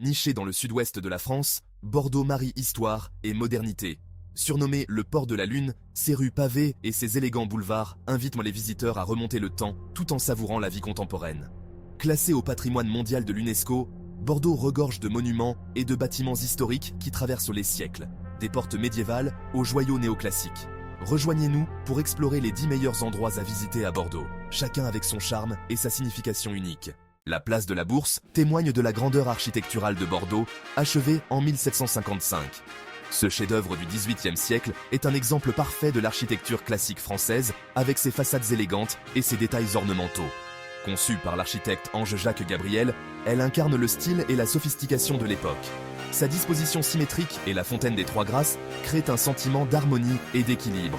Niché dans le sud-ouest de la France, Bordeaux marie histoire et modernité. Surnommé le port de la Lune, ses rues pavées et ses élégants boulevards invitent les visiteurs à remonter le temps tout en savourant la vie contemporaine. Classé au patrimoine mondial de l'UNESCO, Bordeaux regorge de monuments et de bâtiments historiques qui traversent les siècles, des portes médiévales aux joyaux néoclassiques. Rejoignez-nous pour explorer les 10 meilleurs endroits à visiter à Bordeaux, chacun avec son charme et sa signification unique. La place de la Bourse témoigne de la grandeur architecturale de Bordeaux, achevée en 1755. Ce chef-d'œuvre du XVIIIe siècle est un exemple parfait de l'architecture classique française, avec ses façades élégantes et ses détails ornementaux. Conçue par l'architecte Ange-Jacques Gabriel, elle incarne le style et la sophistication de l'époque. Sa disposition symétrique et la fontaine des Trois Grâces créent un sentiment d'harmonie et d'équilibre.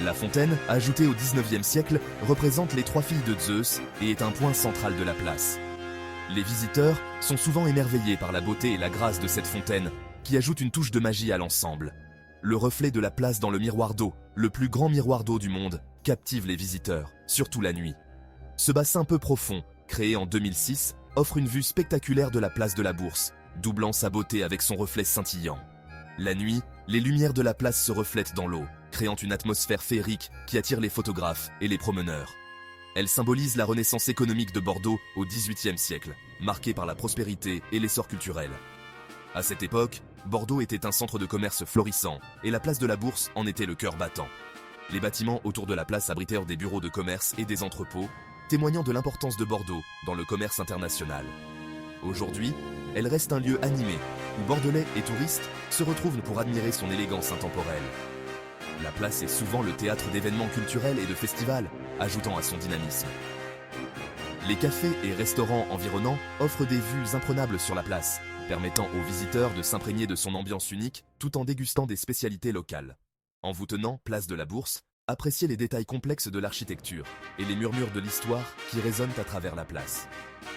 La fontaine, ajoutée au XIXe siècle, représente les trois filles de Zeus et est un point central de la place. Les visiteurs sont souvent émerveillés par la beauté et la grâce de cette fontaine, qui ajoute une touche de magie à l'ensemble. Le reflet de la place dans le miroir d'eau, le plus grand miroir d'eau du monde, captive les visiteurs, surtout la nuit. Ce bassin peu profond, créé en 2006, offre une vue spectaculaire de la place de la Bourse, doublant sa beauté avec son reflet scintillant. La nuit, les lumières de la place se reflètent dans l'eau, créant une atmosphère féerique qui attire les photographes et les promeneurs. Elle symbolise la renaissance économique de Bordeaux au XVIIIe siècle, marquée par la prospérité et l'essor culturel. À cette époque, Bordeaux était un centre de commerce florissant et la place de la Bourse en était le cœur battant. Les bâtiments autour de la place abritèrent des bureaux de commerce et des entrepôts, témoignant de l'importance de Bordeaux dans le commerce international. Aujourd'hui, elle reste un lieu animé, où Bordelais et touristes se retrouvent pour admirer son élégance intemporelle. La place est souvent le théâtre d'événements culturels et de festivals, ajoutant à son dynamisme. Les cafés et restaurants environnants offrent des vues imprenables sur la place, permettant aux visiteurs de s'imprégner de son ambiance unique tout en dégustant des spécialités locales. En vous tenant place de la Bourse, appréciez les détails complexes de l'architecture et les murmures de l'histoire qui résonnent à travers la place.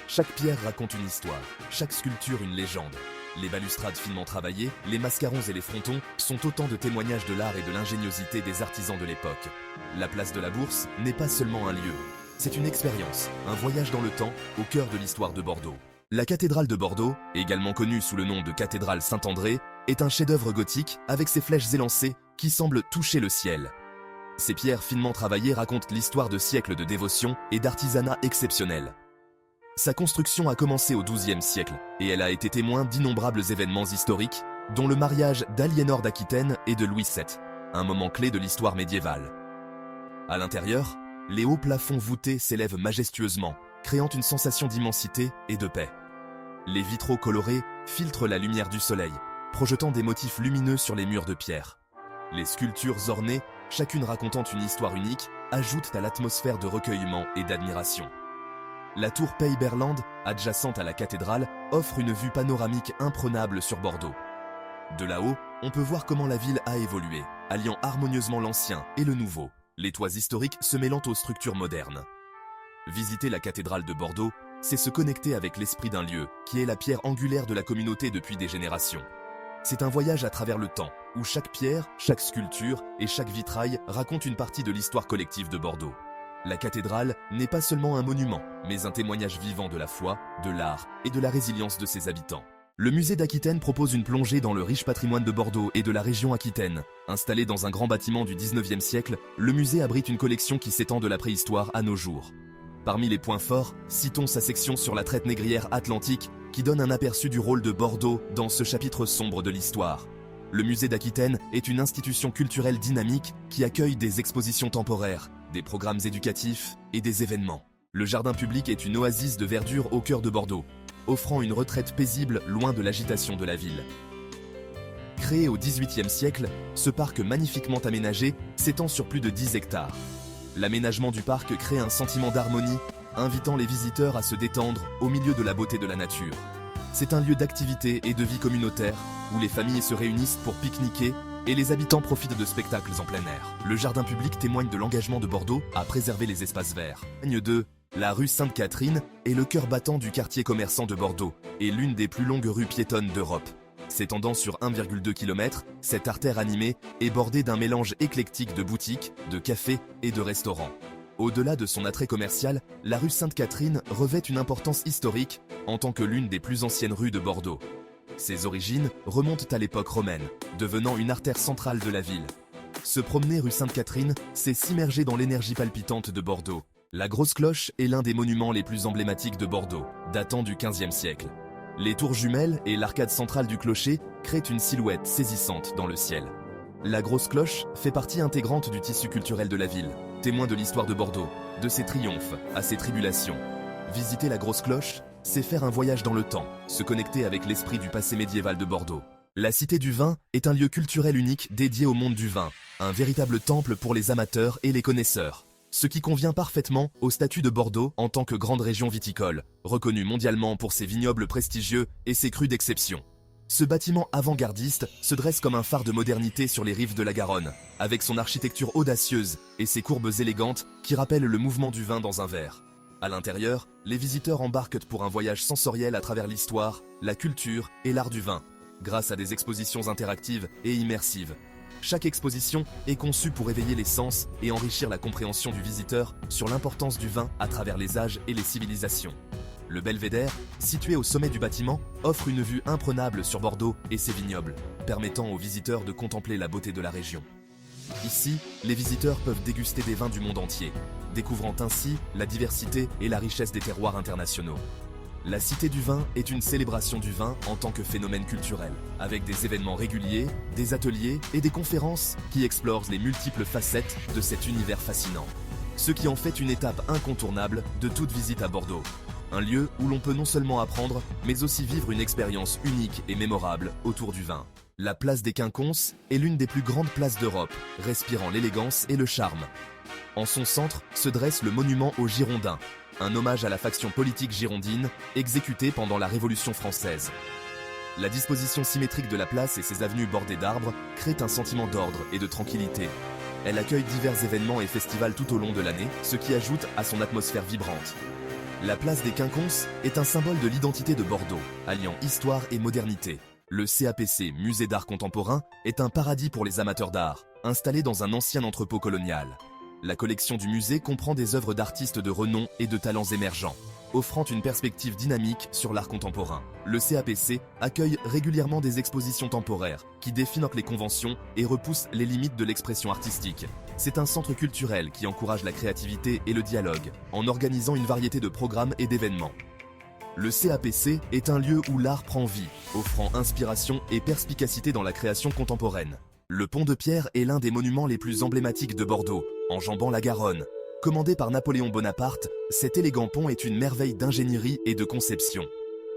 Chaque pierre raconte une histoire, chaque sculpture une légende. Les balustrades finement travaillées, les mascarons et les frontons sont autant de témoignages de l'art et de l'ingéniosité des artisans de l'époque. La place de la Bourse n'est pas seulement un lieu, c'est une expérience, un voyage dans le temps au cœur de l'histoire de Bordeaux. La cathédrale de Bordeaux, également connue sous le nom de cathédrale Saint-André, est un chef-d'œuvre gothique avec ses flèches élancées qui semblent toucher le ciel. Ces pierres finement travaillées racontent l'histoire de siècles de dévotion et d'artisanat exceptionnel. Sa construction a commencé au XIIe siècle et elle a été témoin d'innombrables événements historiques, dont le mariage d'Aliénor d'Aquitaine et de Louis VII, un moment clé de l'histoire médiévale. À l'intérieur, les hauts plafonds voûtés s'élèvent majestueusement, créant une sensation d'immensité et de paix. Les vitraux colorés filtrent la lumière du soleil, projetant des motifs lumineux sur les murs de pierre. Les sculptures ornées, chacune racontant une histoire unique, ajoutent à l'atmosphère de recueillement et d'admiration. La tour Peyberland, adjacente à la cathédrale, offre une vue panoramique imprenable sur Bordeaux. De là-haut, on peut voir comment la ville a évolué, alliant harmonieusement l'ancien et le nouveau, les toits historiques se mêlant aux structures modernes. Visiter la cathédrale de Bordeaux, c'est se connecter avec l'esprit d'un lieu, qui est la pierre angulaire de la communauté depuis des générations. C'est un voyage à travers le temps, où chaque pierre, chaque sculpture et chaque vitrail racontent une partie de l'histoire collective de Bordeaux. La cathédrale n'est pas seulement un monument, mais un témoignage vivant de la foi, de l'art et de la résilience de ses habitants. Le musée d'Aquitaine propose une plongée dans le riche patrimoine de Bordeaux et de la région aquitaine. Installé dans un grand bâtiment du XIXe siècle, le musée abrite une collection qui s'étend de la préhistoire à nos jours. Parmi les points forts, citons sa section sur la traite négrière atlantique, qui donne un aperçu du rôle de Bordeaux dans ce chapitre sombre de l'histoire. Le musée d'Aquitaine est une institution culturelle dynamique qui accueille des expositions temporaires, des programmes éducatifs et des événements. Le jardin public est une oasis de verdure au cœur de Bordeaux, offrant une retraite paisible loin de l'agitation de la ville. Créé au XVIIIe siècle, ce parc magnifiquement aménagé s'étend sur plus de 10 hectares. L'aménagement du parc crée un sentiment d'harmonie, invitant les visiteurs à se détendre au milieu de la beauté de la nature. C'est un lieu d'activité et de vie communautaire, où les familles se réunissent pour pique-niquer et les habitants profitent de spectacles en plein air. Le jardin public témoigne de l'engagement de Bordeaux à préserver les espaces verts. La rue Sainte-Catherine est le cœur battant du quartier commerçant de Bordeaux et l'une des plus longues rues piétonnes d'Europe. S'étendant sur 1,2 km, cette artère animée est bordée d'un mélange éclectique de boutiques, de cafés et de restaurants. Au-delà de son attrait commercial, la rue Sainte-Catherine revêt une importance historique en tant que l'une des plus anciennes rues de Bordeaux. Ses origines remontent à l'époque romaine, devenant une artère centrale de la ville. Se promener rue Sainte-Catherine, c'est s'immerger dans l'énergie palpitante de Bordeaux. La Grosse Cloche est l'un des monuments les plus emblématiques de Bordeaux, datant du XVe siècle. Les tours jumelles et l'arcade centrale du clocher créent une silhouette saisissante dans le ciel. La Grosse Cloche fait partie intégrante du tissu culturel de la ville, témoin de l'histoire de Bordeaux, de ses triomphes à ses tribulations. Visiter la Grosse Cloche, c'est faire un voyage dans le temps, se connecter avec l'esprit du passé médiéval de Bordeaux. La Cité du Vin est un lieu culturel unique dédié au monde du vin, un véritable temple pour les amateurs et les connaisseurs. Ce qui convient parfaitement au statut de Bordeaux en tant que grande région viticole, reconnue mondialement pour ses vignobles prestigieux et ses crus d'exception. Ce bâtiment avant-gardiste se dresse comme un phare de modernité sur les rives de la Garonne, avec son architecture audacieuse et ses courbes élégantes qui rappellent le mouvement du vin dans un verre. À l'intérieur, les visiteurs embarquent pour un voyage sensoriel à travers l'histoire, la culture et l'art du vin, grâce à des expositions interactives et immersives. Chaque exposition est conçue pour éveiller les sens et enrichir la compréhension du visiteur sur l'importance du vin à travers les âges et les civilisations. Le belvédère, situé au sommet du bâtiment, offre une vue imprenable sur Bordeaux et ses vignobles, permettant aux visiteurs de contempler la beauté de la région. Ici, les visiteurs peuvent déguster des vins du monde entier, découvrant ainsi la diversité et la richesse des terroirs internationaux. La Cité du Vin est une célébration du vin en tant que phénomène culturel, avec des événements réguliers, des ateliers et des conférences qui explorent les multiples facettes de cet univers fascinant. Ce qui en fait une étape incontournable de toute visite à Bordeaux. Un lieu où l'on peut non seulement apprendre, mais aussi vivre une expérience unique et mémorable autour du vin. La place des Quinconces est l'une des plus grandes places d'Europe, respirant l'élégance et le charme. En son centre se dresse le monument aux Girondins, un hommage à la faction politique girondine exécutée pendant la Révolution française. La disposition symétrique de la place et ses avenues bordées d'arbres crée un sentiment d'ordre et de tranquillité. Elle accueille divers événements et festivals tout au long de l'année, ce qui ajoute à son atmosphère vibrante. La place des Quinconces est un symbole de l'identité de Bordeaux, alliant histoire et modernité. Le CAPC, Musée d'art contemporain, est un paradis pour les amateurs d'art, installé dans un ancien entrepôt colonial. La collection du musée comprend des œuvres d'artistes de renom et de talents émergents, offrant une perspective dynamique sur l'art contemporain. Le CAPC accueille régulièrement des expositions temporaires qui défient les conventions et repoussent les limites de l'expression artistique. C'est un centre culturel qui encourage la créativité et le dialogue, en organisant une variété de programmes et d'événements. Le CAPC est un lieu où l'art prend vie, offrant inspiration et perspicacité dans la création contemporaine. Le pont de Pierre est l'un des monuments les plus emblématiques de Bordeaux, enjambant la Garonne. Commandé par Napoléon Bonaparte, cet élégant pont est une merveille d'ingénierie et de conception.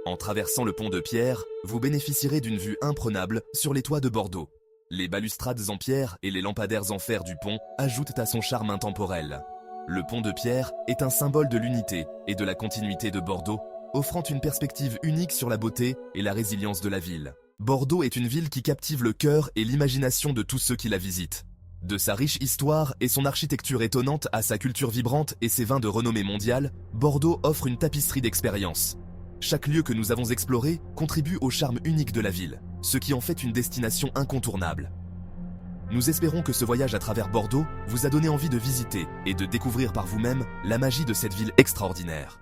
En traversant le pont de Pierre, vous bénéficierez d'une vue imprenable sur les toits de Bordeaux. Les balustrades en pierre et les lampadaires en fer du pont ajoutent à son charme intemporel. Le pont de Pierre est un symbole de l'unité et de la continuité de Bordeaux, offrant une perspective unique sur la beauté et la résilience de la ville. Bordeaux est une ville qui captive le cœur et l'imagination de tous ceux qui la visitent. De sa riche histoire et son architecture étonnante à sa culture vibrante et ses vins de renommée mondiale, Bordeaux offre une tapisserie d'expériences. Chaque lieu que nous avons exploré contribue au charme unique de la ville, ce qui en fait une destination incontournable. Nous espérons que ce voyage à travers Bordeaux vous a donné envie de visiter et de découvrir par vous-même la magie de cette ville extraordinaire.